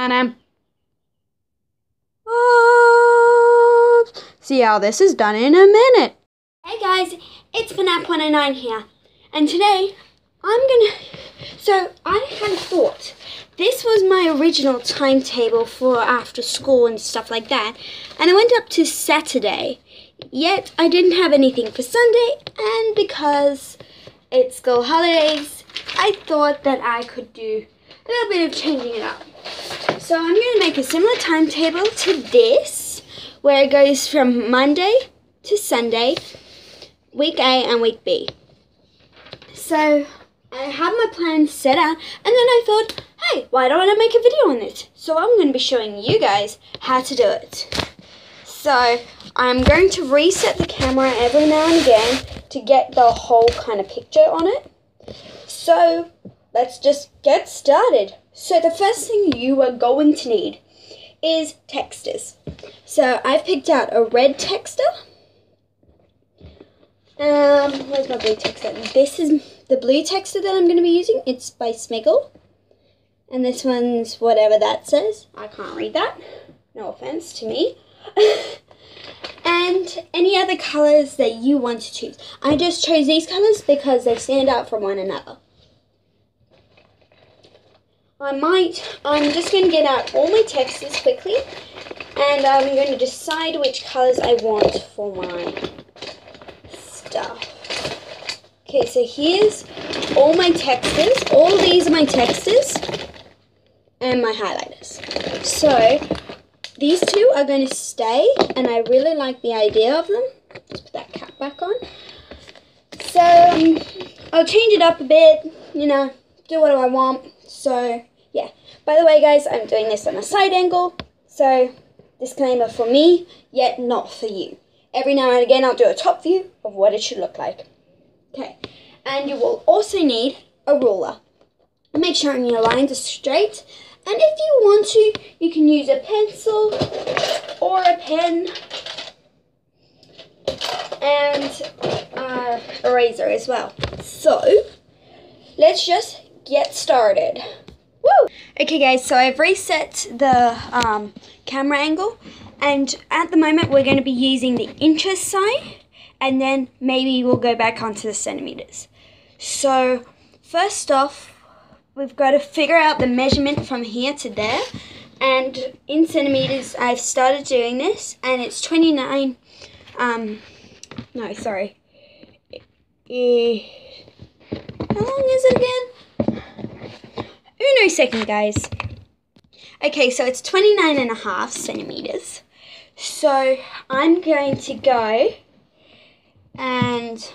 And oh, see how this is done in a minute. Hey guys, it's Fanap109 here, and today I had a thought. This was my original timetable for after school and stuff like that, and I went up to Saturday, yet I didn't have anything for Sunday, and because it's school holidays, I thought that I could do a little bit of changing it up. So I'm going to make a similar timetable to this, where it goes from Monday to Sunday, week A and week B. So I have my plan set out, and then I thought, hey, why don't I make a video on this? So I'm going to be showing you guys how to do it. So I'm going to reset the camera every now and again to get the whole kind of picture on it. So let's just get started. So the first thing you are going to need is texters. So I've picked out a red texter. Where's my blue texter? This is the blue texter that I'm going to be using. It's by Smiggle. And this one's whatever that says. I can't read that. No offense to me. And any other colors that you want to choose. I just chose these colors because they stand out from one another. I'm just going to get out all my textures quickly, and I'm going to decide which colors I want for my stuff. Okay, so here's all my textures. All these are my textures and my highlighters. So these two are going to stay, and I really like the idea of them. Let's put that cap back on. So I'll change it up a bit, you know, do what I want. So yeah, by the way guys, I'm doing this on a side angle, so disclaimer for me, yet not for you. Every now and again I'll do a top view of what it should look like. Okay, and you will also need a ruler. Make sure your lines are straight, and if you want to, you can use a pencil or a pen and eraser as well. So let's just get started. Woo! Okay guys, so I've reset the camera angle, and at the moment we're going to be using the inches side, and then maybe we'll go back onto the centimeters. So first off, we've got to figure out the measurement from here to there, and in centimeters I've started doing this, and it's 29, no sorry, how long is it again? Uno second, guys. Okay, so it's 29.5 centimeters. So I'm going to go and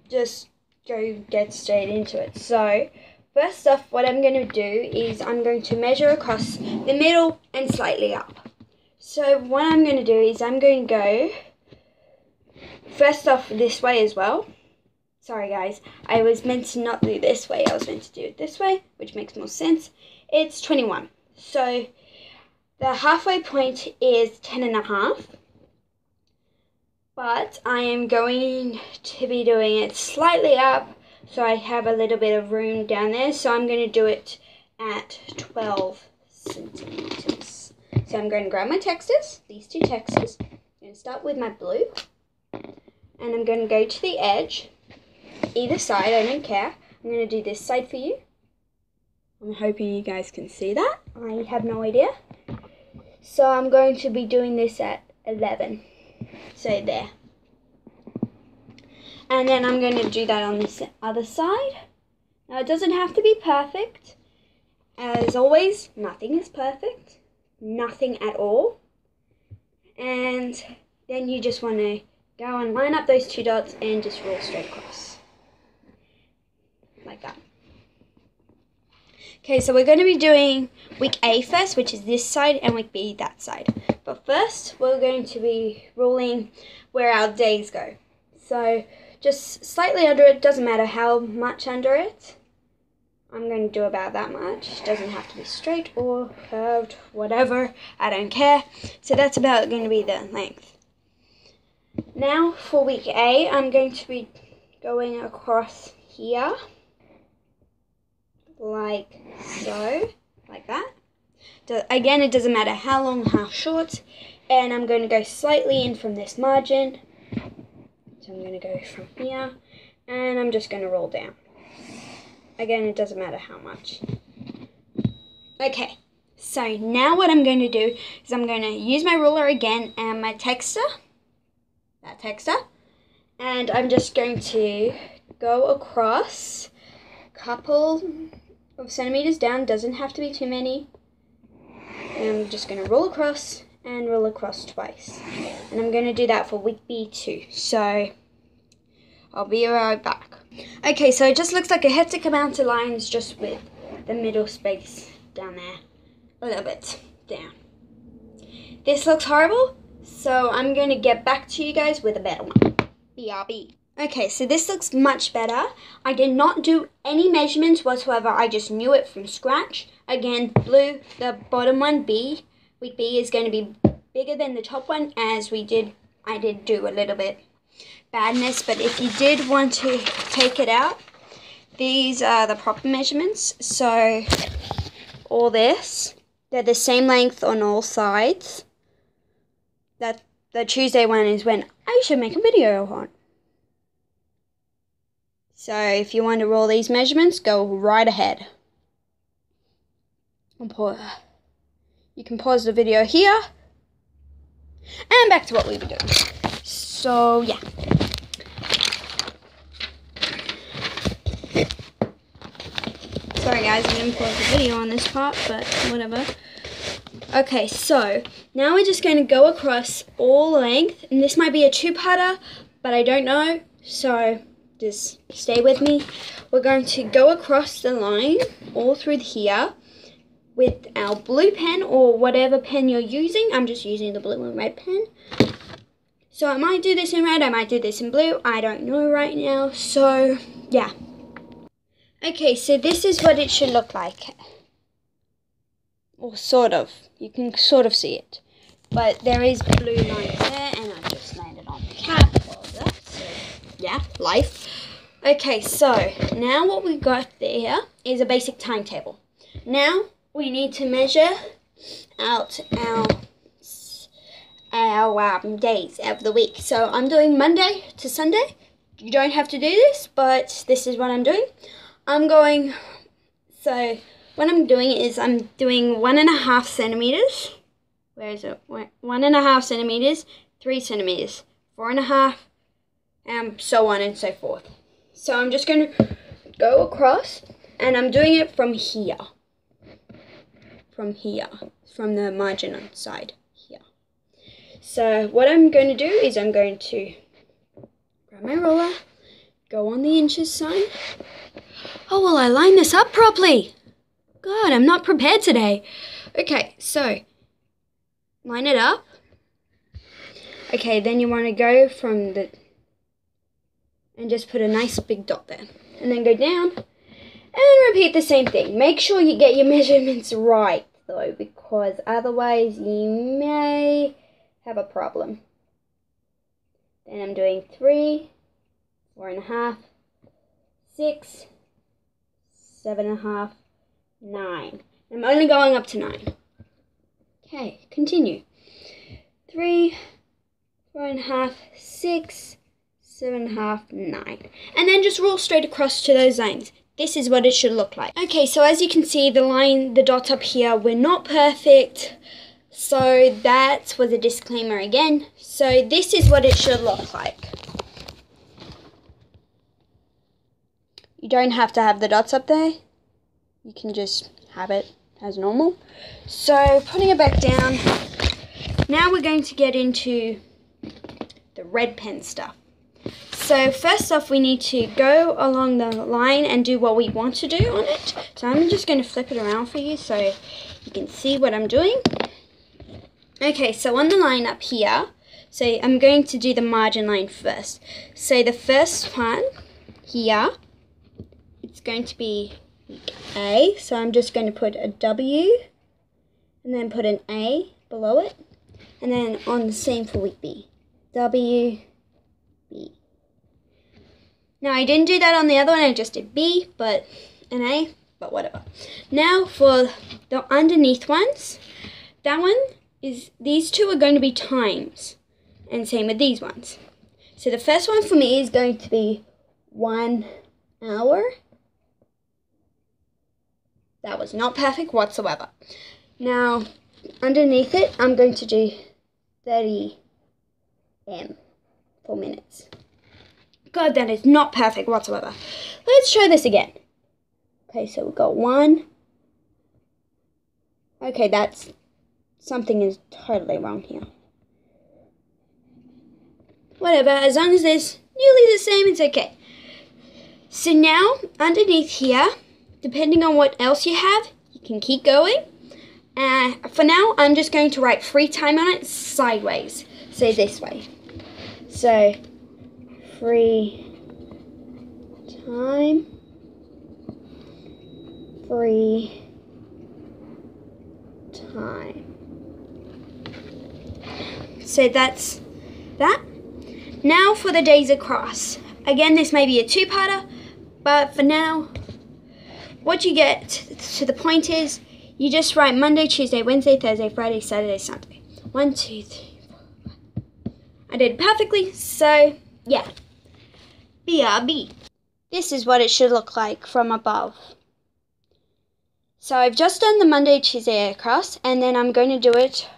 just get straight into it. So first off, what I'm going to do is I'm going to measure across the middle and slightly up. So what I'm going to do is I'm going to go first off this way as well. Sorry guys, I was meant to not do this way, I was meant to do it this way, which makes more sense. It's 21. So the halfway point is 10.5. But I am going to be doing it slightly up, so I have a little bit of room down there. So I'm going to do it at 12 centimeters. So I'm going to grab my textures, these two textures. I'm going to start with my blue, and I'm going to go to the edge. Either side, I don't care. I'm going to do this side for you. I'm hoping you guys can see that. I have no idea. So I'm going to be doing this at 11. So there. And then I'm going to do that on this other side. Now it doesn't have to be perfect. As always, nothing is perfect. Nothing at all. And then you just want to go and line up those two dots and just roll straight across. Like that. Okay, so we're going to be doing week A first, which is this side, and week B that side. But first, we're going to be ruling where our days go. So just slightly under it, doesn't matter how much under it. I'm going to do about that much. It doesn't have to be straight or curved, whatever. I don't care. So that's about going to be the length. Now for week A, I'm going to be going across here. Like so, like that. Again, it doesn't matter how long, how short. And I'm going to go slightly in from this margin. So I'm going to go from here. And I'm just going to roll down. Again, it doesn't matter how much. Okay, so now what I'm going to do is I'm going to use my ruler again and my texter. That texter. And I'm just going to go across a couple of centimeters down. Doesn't have to be too many. And I'm just going to roll across and roll across twice. And I'm going to do that for week B too. So I'll be right back. Okay, so it just looks like a hectic amount of lines just with the middle space down there. A little bit down. This looks horrible, so I'm going to get back to you guys with a better one. BRB. Okay, so this looks much better. I did not do any measurements whatsoever. I just knew it from scratch. Again, blue, the bottom one, B, week B is going to be bigger than the top one, as I did do a little bit badness, but if you did want to take it out, these are the proper measurements. So all this, they're the same length on all sides. That the Tuesday one is when I should make a video on. So if you want to roll these measurements, go right ahead. You can pause the video here. And back to what we were doing. So yeah. Sorry guys, I didn't pause the video on this part, but whatever. Okay, so now we're just going to go across all length, and this might be a two-parter, but I don't know, so just stay with me. We're going to go across the line all through here with our blue pen or whatever pen you're using. I'm just using the blue and red pen. So I might do this in red, I might do this in blue, I don't know right now, so yeah. Okay, so this is what it should look like. Or sort of. You can sort of see it. But there is blue lines there, and I just landed on the cap. So yeah, life. Okay, so now what we've got there is a basic timetable. Now we need to measure out our days of the week. So I'm doing Monday to Sunday. You don't have to do this, but this is what I'm doing. So what I'm doing is I'm doing 1.5 centimeters. Where is it? 1.5 centimeters, 3 centimeters, 4.5, and so on and so forth. So I'm just going to go across, and I'm doing it from here. From the margin on side here. So what I'm going to do is I'm going to grab my ruler, go on the inches sign. Oh, well, I lined this up properly. God, I'm not prepared today. Okay, so line it up. Okay, then you want to go from and just put a nice big dot there. And then go down and repeat the same thing. Make sure you get your measurements right, though, because otherwise you may have a problem. Then I'm doing 3, 4.5, 6, 7.5, 9. I'm only going up to 9. Okay, continue. 3, 4.5, 6, 7.5, 9. And then just roll straight across to those lines. This is what it should look like. Okay, so as you can see, the dots up here were not perfect. So that was a disclaimer again. So this is what it should look like. You don't have to have the dots up there. You can just have it as normal. So putting it back down. Now we're going to get into the red pen stuff. So first off, we need to go along the line and do what we want to do on it. So I'm just going to flip it around for you so you can see what I'm doing. Okay, so on the line up here, so I'm going to do the margin line first. So the first one here, it's going to be A. So I'm just going to put a W and then put an A below it. And then on the same for week B. W, B. Now I didn't do that on the other one, I just did B, but an A, but whatever. Now for the underneath ones, these two are going to be times, and same with these ones. So the first one for me is going to be 1 hour. That was not perfect whatsoever. Now, underneath it, I'm going to do 30 for minutes. God, that is not perfect whatsoever. Let's try this again. Okay, so we've got 1. Okay, something is totally wrong here. Whatever, as long as it's nearly the same, it's okay. So now, underneath here, depending on what else you have, you can keep going. For now, I'm just going to write free time on it sideways. So this way. So, free time, free time. So that's that. Now for the days across. Again, this may be a two-parter, but for now, what you get to the point is, you just write Monday, Tuesday, Wednesday, Thursday, Friday, Saturday, Sunday. 1, 2, 3, 4, 5. I did it perfectly, so yeah. BRB. This is what it should look like from above. So I've just done the Monday, Tuesday across, and then I'm going to do it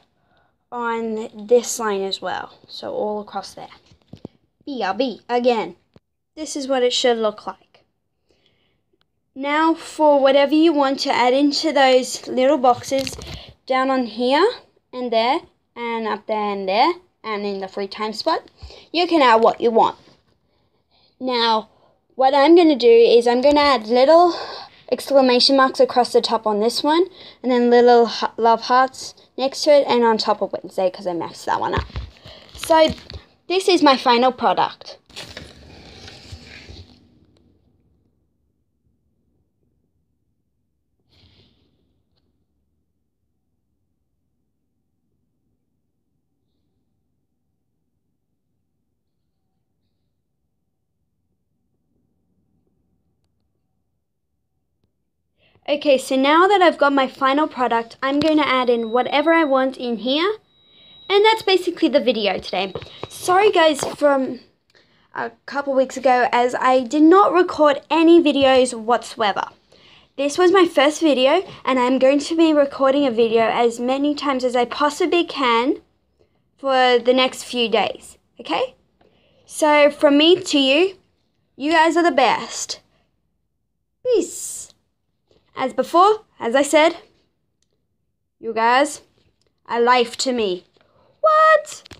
on this line as well. So all across there. BRB again. This is what it should look like. Now for whatever you want to add into those little boxes down on here and there and up there and there and in the free time spot, you can add what you want. Now what I'm going to do is I'm going to add little exclamation marks across the top on this one and then little love hearts next to it and on top of Wednesday because I messed that one up. So this is my final product. Okay, so now that I've got my final product, I'm going to add in whatever I want in here. And that's basically the video today. Sorry guys from a couple weeks ago as I did not record any videos whatsoever. This was my first video and I'm going to be recording a video as many times as I possibly can for the next few days. Okay? So from me to you, you guys are the best. Peace. As before, as I said, you guys are life to me. What?